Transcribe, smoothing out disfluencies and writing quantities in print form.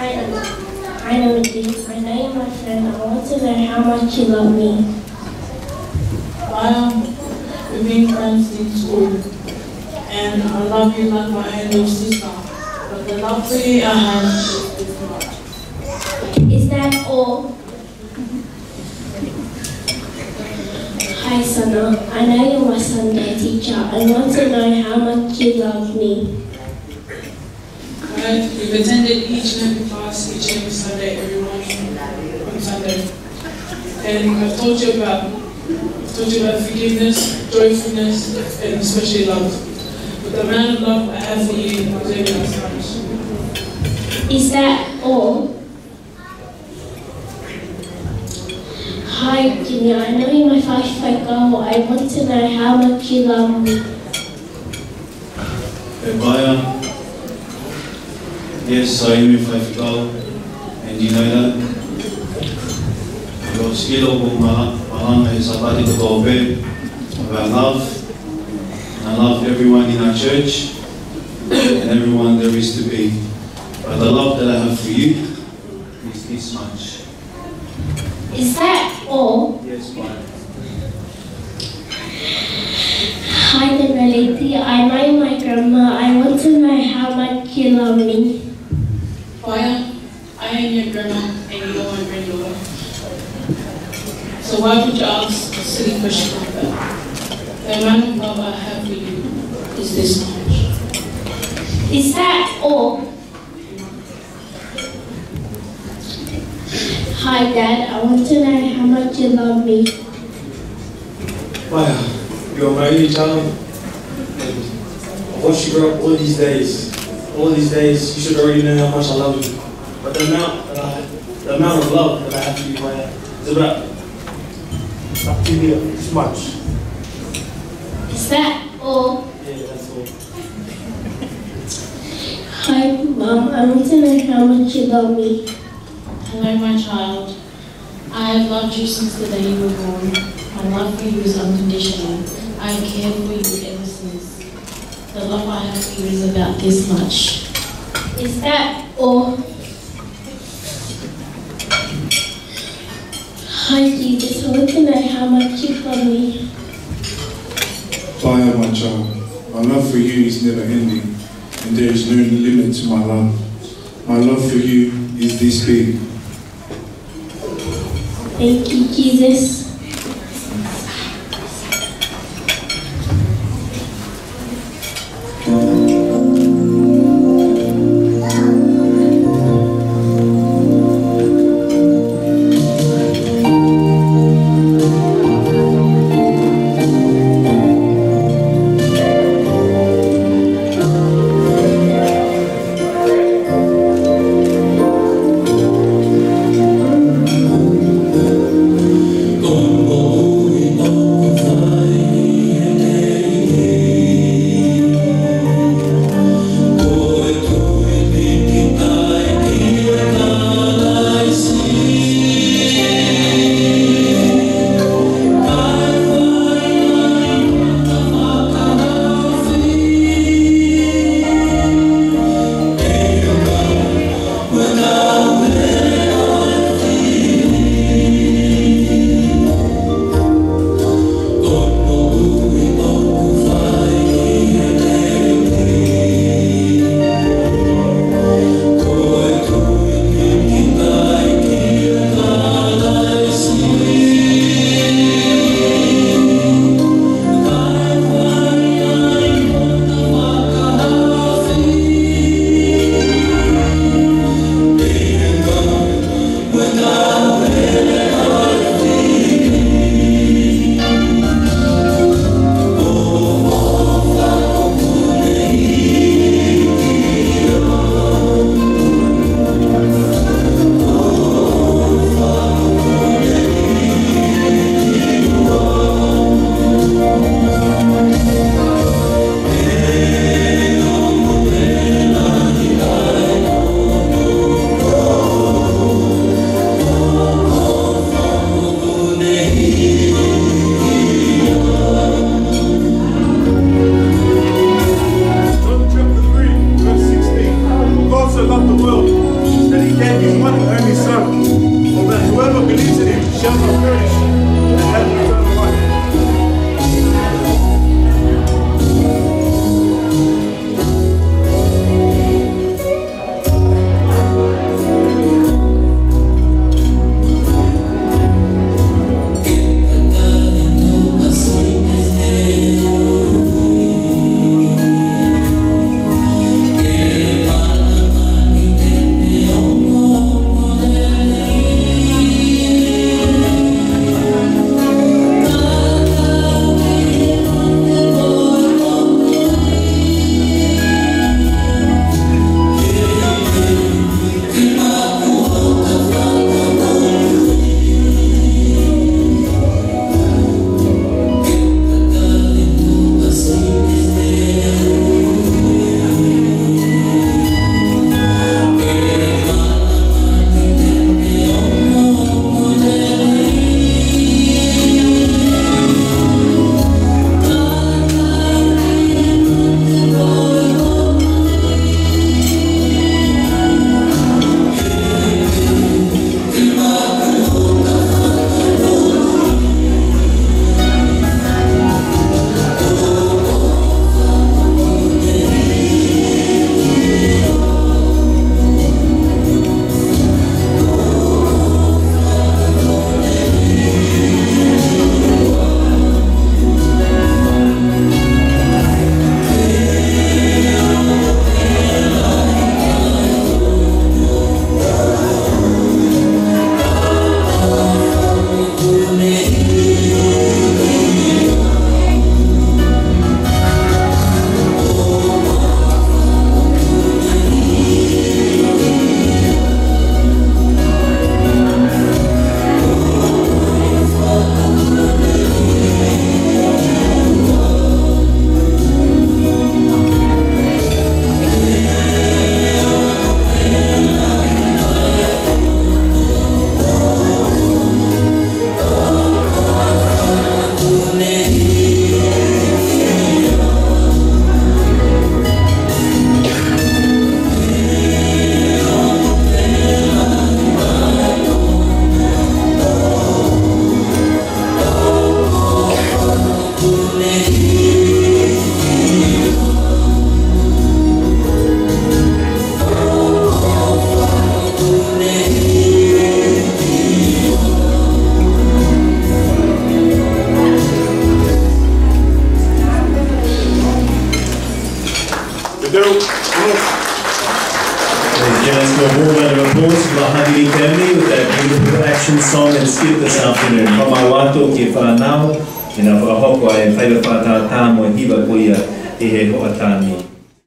Hi, Timothy. I know you're my friend. I want to know how much you love me. We've been friends in school, and I love you like my own little sister. But the love for you I have is different. Is that all? Hi, Sana. I know you're my Sunday teacher. I want to know how much you love me. We've attended each and every class, each and every Sunday, every morning on Sunday. And I've taught you about forgiveness, joyfulness, and especially love. But the amount of love I have for you is over as much. Is that all? Hi, Jimmy. I know you're my 5-foot girl. I want to know how much you love me. Baya, yes, I am your 5 girl, and you know that. Your skill of Mahama is about to go about love. And I love everyone in our church and everyone there is to be. But the love that I have for you is this much. Is that all? Yes, Baya. Hi there, Melody. I know you're my grandma. I want to know how much you love me. Baya, I am your grandma and you're my granddaughter. So why would you ask a silly question like that? The amount of love I have for you is this much. Is that all? Hi, Dad. I want to know how much you love me. Wow, you're my only child. And I watched you grow up all these days, you should already know how much I love you. But the amount of love that I have for you, Maya, is about this much. Is that all? Yeah, that's all. Hi, Mom. I want to know how much you love me. Hello, my child. I have loved you since the day you were born. My love for you is unconditional. I have cared for you ever since. The love I have for you is about this much. Is that all? Hi, Jesus. I want to know how much you love me. Baya, my child, my love for you is never ending, and there is no limit to my love. My love for you is this big. Thank you, Jesus. Con whoever believes in him shall not perish, but have eternal life. With that beautiful action song and skit this afternoon. Pamawato ke whanau, e na whakahoko e whaiwa whātā tāmo hiwa koia e he hoatani.